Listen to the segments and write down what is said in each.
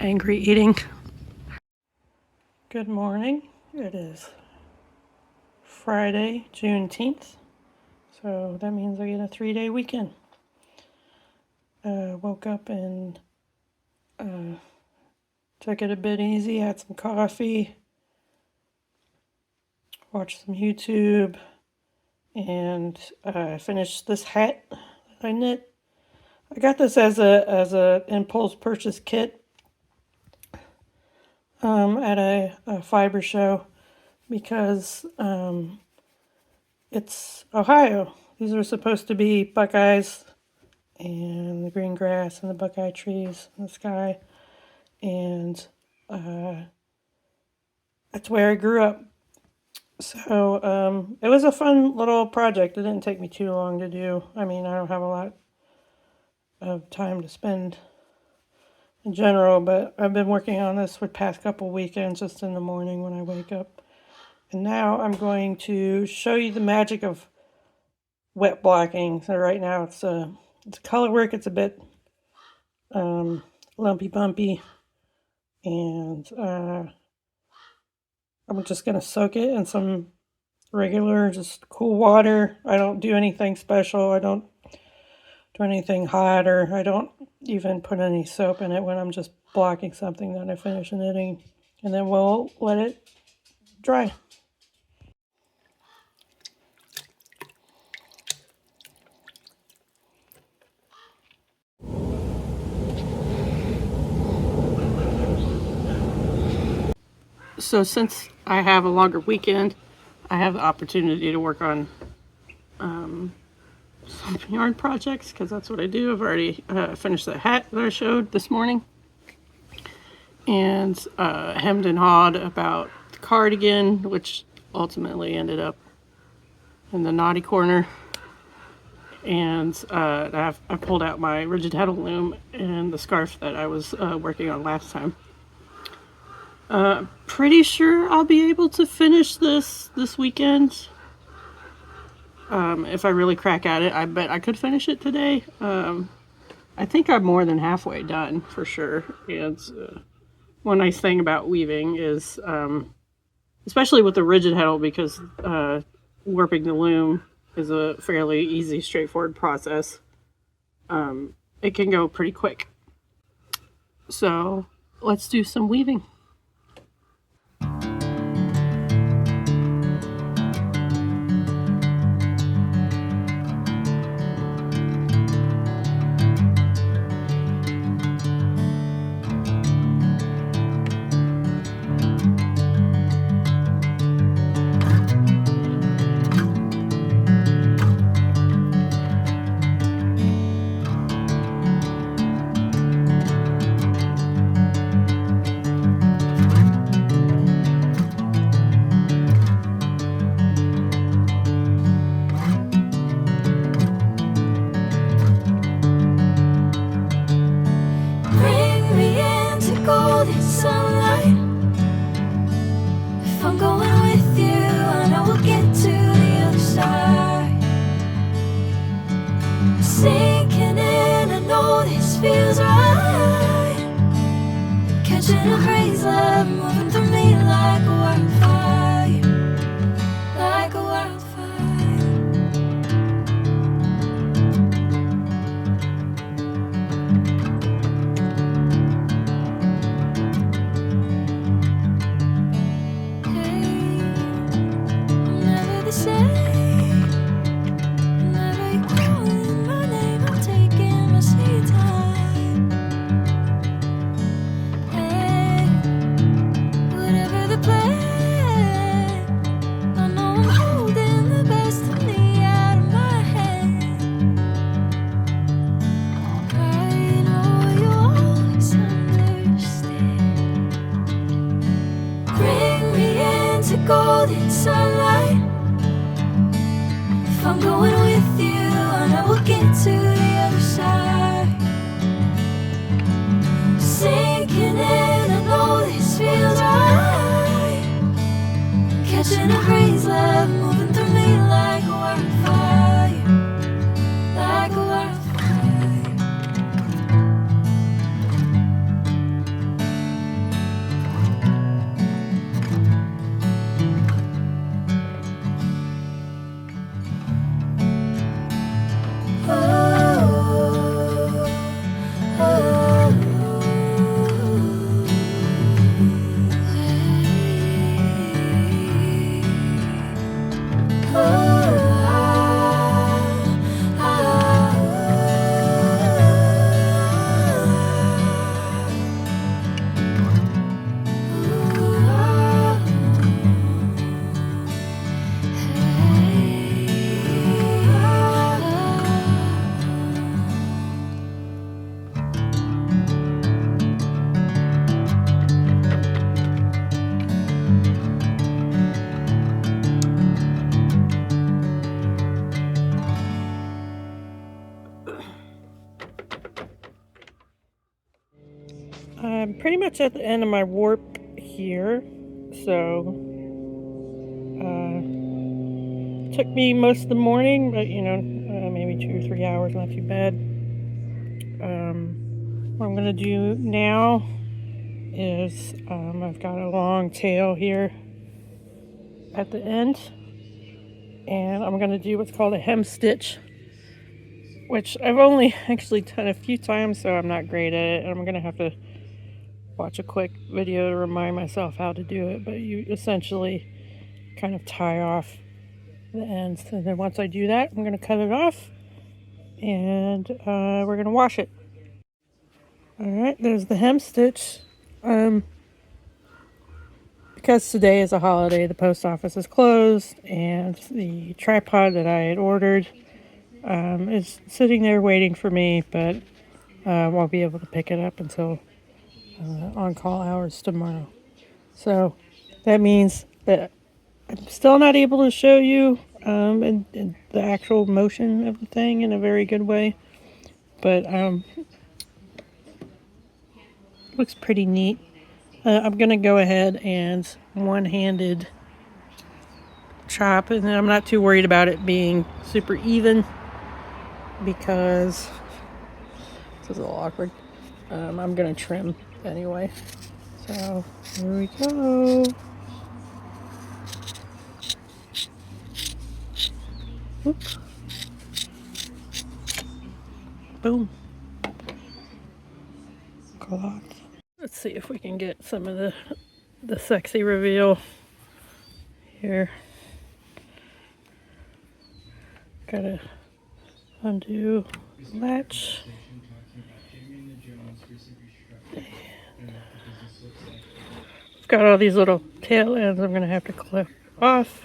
angry eating. Good morning. It is Friday, Juneteenth. So that means I get a 3-day weekend. Woke up and took it a bit easy, had some coffee, watched some YouTube, and finished this hat that I knit. I got this as a impulse purchase kit at a fiber show because it's Ohio. These are supposed to be Buckeyes and the green grass and the Buckeye trees and the sky, and that's where I grew up. So it was a fun little project. It didn't take me too long to do. I mean, I don't have a lot of time to spend in general, but I've been working on this for the past couple weekends just in the morning when I wake up. And now I'm going to show you the magic of wet blocking. So right now it's color work. It's a bit lumpy bumpy, and I'm just going to soak it in some regular, just cool water. I don't do anything special. I don't do anything hot, or I don't even put any soap in it when I'm just blocking something that I finish knitting. And then we'll let it dry. So since I have a longer weekend, I have the opportunity to work on some yarn projects, because that's what I do. I've already finished the hat that I showed this morning, and hemmed and hawed about the cardigan, which ultimately ended up in the naughty corner. And I pulled out my rigid heddle loom and the scarf that I was working on last time. Pretty sure I'll be able to finish this weekend. If I really crack at it, I bet I could finish it today. I think I'm more than halfway done for sure. And one nice thing about weaving is, especially with the rigid heddle, because warping the loom is a fairly easy, straightforward process. It can go pretty quick. So let's do some weaving. Sinking in, I know this feels right. Catching a breeze, love moving through me like a wildfire, like a wildfire. Hey, I'm never the same. Golden sunlight. If I'm going with you, I know we'll get to the other side. Sinking in, I know this feels right. Catching a breeze, love moving through me like a wildfire, like a wildfire. I'm pretty much at the end of my warp here, so took me most of the morning, but maybe 2 or 3 hours, not too bad. What I'm gonna do now is I've got a long tail here at the end, and I'm gonna do what's called a hem stitch, which I've only actually done a few times, so I'm not great at it, and I'm gonna have to watch a quick video to remind myself how to do it. But you essentially kind of tie off the ends, and then once I do that, I'm gonna cut it off, and we're gonna wash it. All right, there's the hem stitch. Because today is a holiday, the post office is closed, and the tripod that I had ordered is sitting there waiting for me, but won't be able to pick it up until on-call hours tomorrow. So that means that I'm still not able to show you in the actual motion of the thing in a very good way, but looks pretty neat. I'm gonna go ahead and one-handed chop, and I'm not too worried about it being super even because this is a little awkward. I'm gonna trim anyway. So here we go. Oops. Boom. Cloth. Let's see if we can get some of the sexy reveal here. Gotta undo the latch. I've got all these little tail ends I'm gonna have to clip off.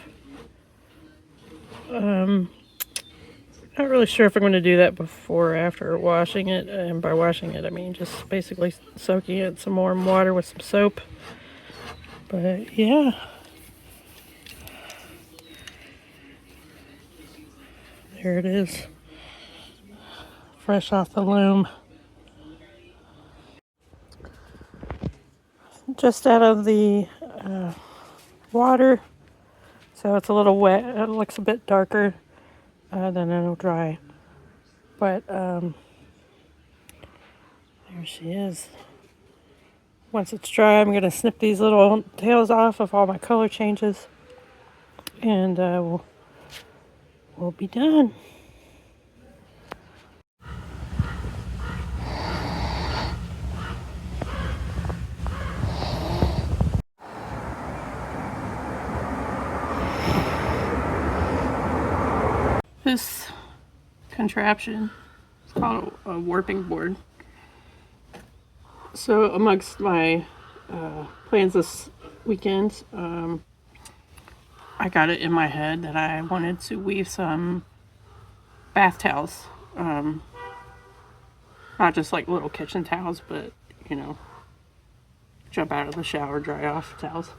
Not really sure if I'm going to do that before or after washing it. And by washing it, I mean just basically soaking it in some warm water with some soap. But yeah. There it is. Fresh off the loom. Just out of the water. So it's a little wet. It looks a bit darker. Then it'll dry. But there she is. Once it's dry, I'm going to snip these little tails off of all my color changes, and we'll be done. This contraption is called a warping board. So amongst my plans this weekend, I got it in my head that I wanted to weave some bath towels. Not just like little kitchen towels, but jump out of the shower, dry off towels.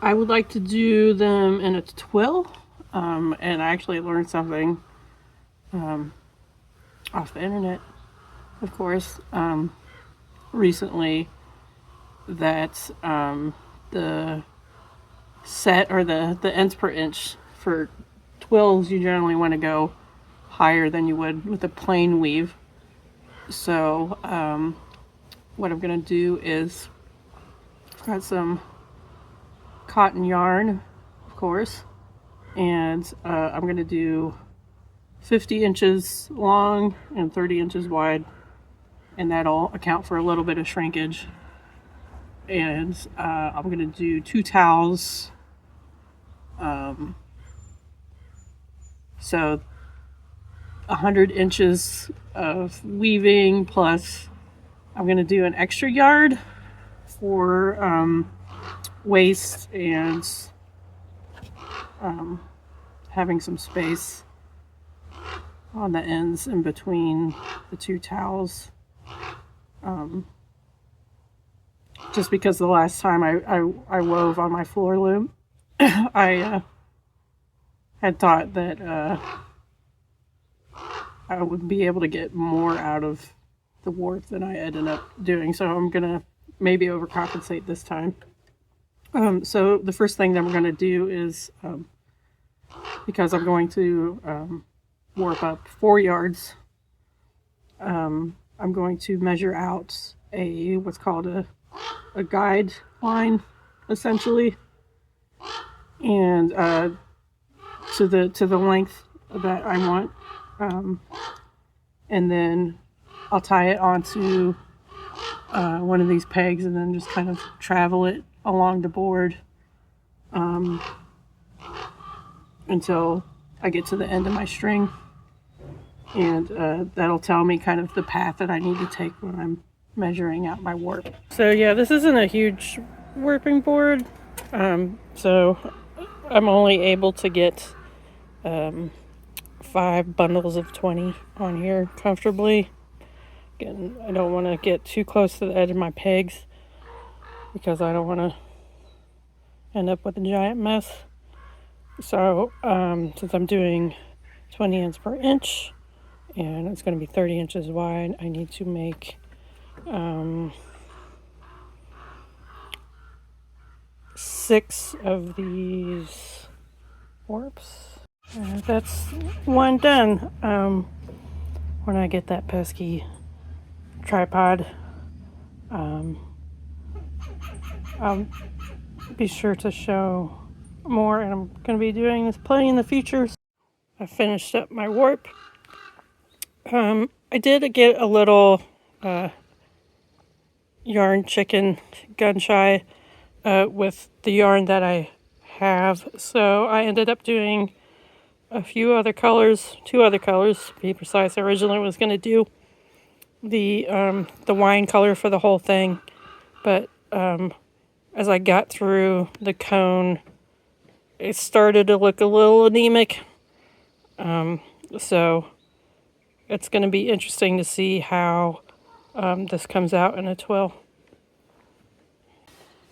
I would like to do them in a twill, and I actually learned something off the internet, of course, recently, that the set or the ends per inch for twills, you generally want to go higher than you would with a plain weave. So what I'm going to do is I've got some cotton yarn, of course, and I'm going to do 50 inches long and 30 inches wide, and that'll account for a little bit of shrinkage. And I'm going to do 2 towels, so 100 inches of weaving, plus I'm going to do an extra yard for waist and having some space on the ends in between the 2 towels. Just because the last time I wove on my floor loom, I had thought that I would be able to get more out of the warp than I ended up doing. So I'm gonna maybe overcompensate this time. So the first thing that we're gonna do is, because I'm going to warp up 4 yards, I'm going to measure out what's called a guide line, essentially, and to the length that I want, and then I'll tie it onto one of these pegs, and then just kind of travel it along the board until I get to the end of my string, and that'll tell me kind of the path that I need to take when I'm measuring out my warp. So yeah, this isn't a huge warping board, so I'm only able to get 5 bundles of 20 on here comfortably. Again, I don't want to get too close to the edge of my pegs because I don't want to end up with a giant mess. So since I'm doing 20 ends per inch and it's going to be 30 inches wide, I need to make 6 of these warps. That's one done. When I get that pesky tripod, I'll be sure to show more, and I'm going to be doing this plenty in the future. I finished up my warp. I did get a little yarn chicken gun shy with the yarn that I have, so I ended up doing a few other colors, 2 other colors to be precise. I originally was going to do the wine color for the whole thing, but as I got through the cone, it started to look a little anemic. So it's going to be interesting to see how this comes out in a twill.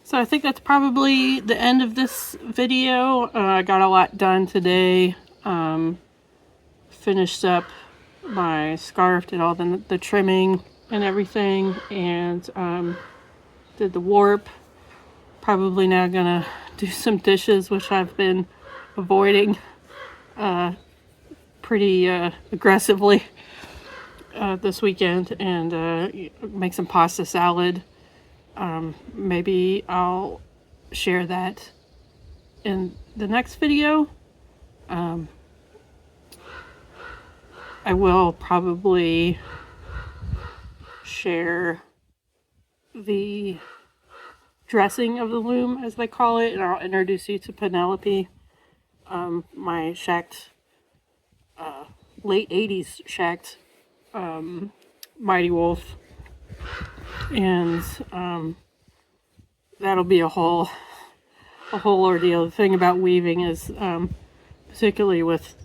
So I think that's probably the end of this video. I got a lot done today. Finished up my scarf, did all the trimming and everything, and did the warp. Probably now gonna do some dishes, which I've been avoiding pretty aggressively this weekend, and make some pasta salad. Maybe I'll share that in the next video. I will probably share the dressing of the loom, as they call it, and I'll introduce you to Penelope, my shacked, late 80s shacked Mighty Wolf, and that'll be a whole ordeal. The thing about weaving is, particularly with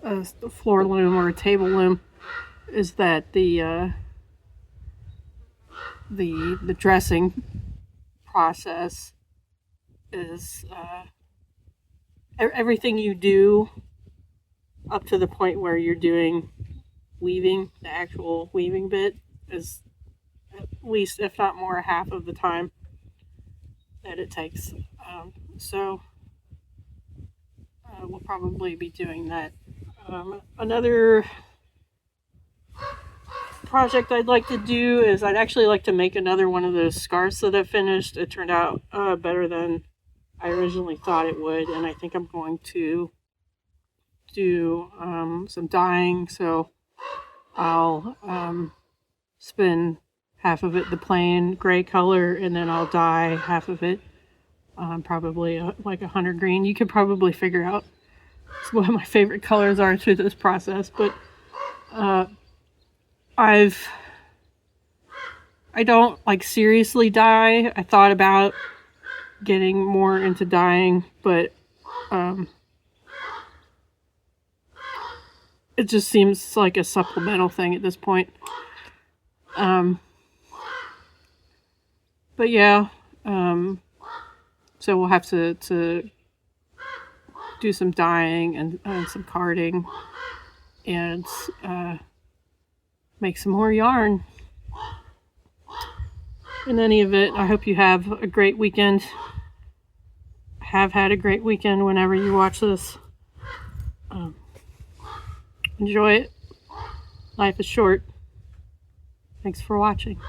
a floor loom or a table loom, is that the dressing process is everything you do up to the point where you're doing weaving, the actual weaving bit, is at least, if not more, half of the time that it takes. So we'll probably be doing that. Another project I'd like to do is I'd actually like to make another one of those scarves that I finished. It turned out better than I originally thought it would, and I think I'm going to do some dyeing. So I'll spin half of it the plain gray color, and then I'll dye half of it probably like 100 green. You could probably figure out what my favorite colors are through this process, but I don't like seriously dye. I thought about getting more into dyeing, but it just seems like a supplemental thing at this point. But yeah, so we'll have to do some dyeing and some carding, and make some more yarn. In any event, I hope you have a great weekend. Have had a great weekend whenever you watch this. Enjoy it. Life is short. Thanks for watching.